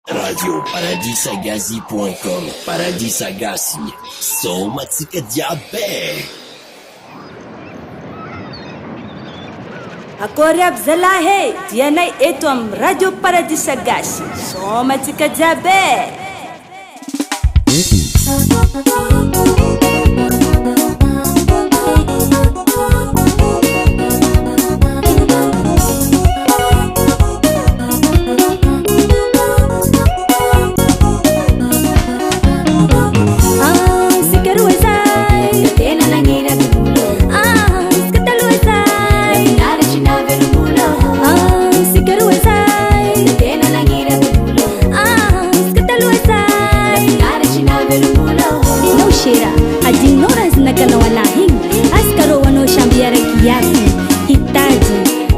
Radio paradisagazi.com. Paradisagazi, somatsika jiaby. Akory aby zalahy dia nay eto am Radio Paradisagazi, somatsika jiaby.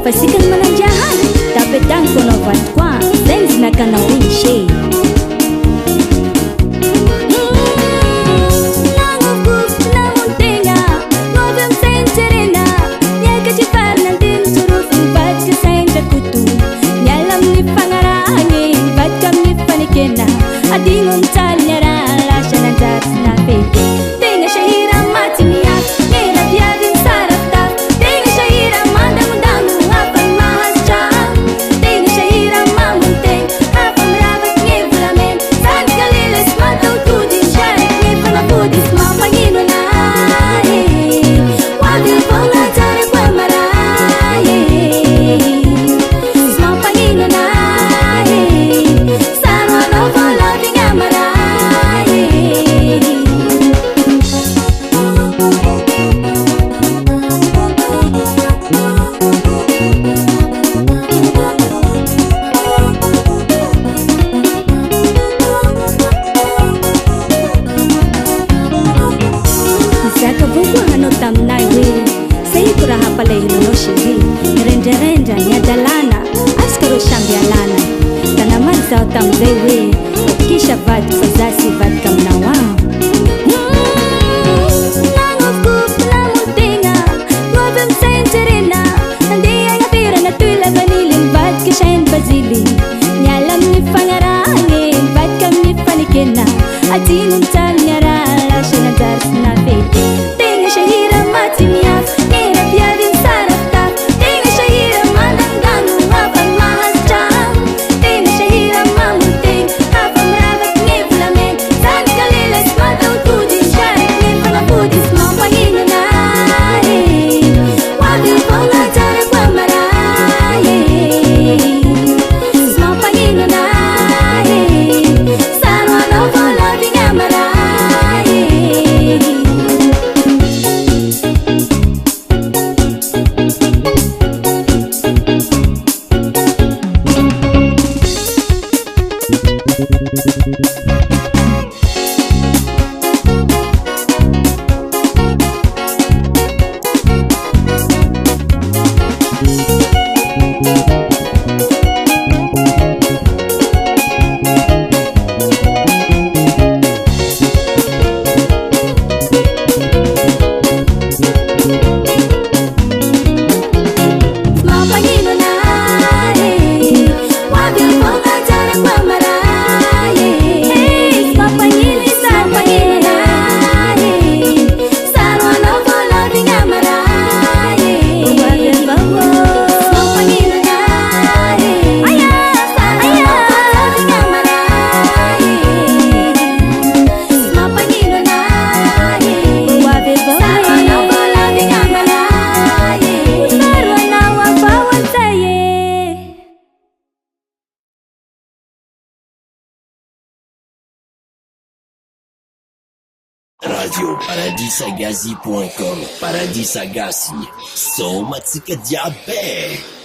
Pasikan manajahan, dapat ang konovan kwa, sense na kanawin siya. Renda nyadalana askaro shambialana tanaman sao tamzewe kisha vat fazasi vat kamnawa nyalam ni fangarange vat kam ni fanikena atinun tal nyara la shana dar na fete tenga shahira matinya era piadin sarata tenga shahira mananganu abang mahastam tenga shahira mamuting abang rabat ngevlamen san kalilas mataw tudin sharik ni panapudis mapangino na wagi pala jara pamaraye Radio paradisagazi.com. Paradisagazi, somatsika jiaby.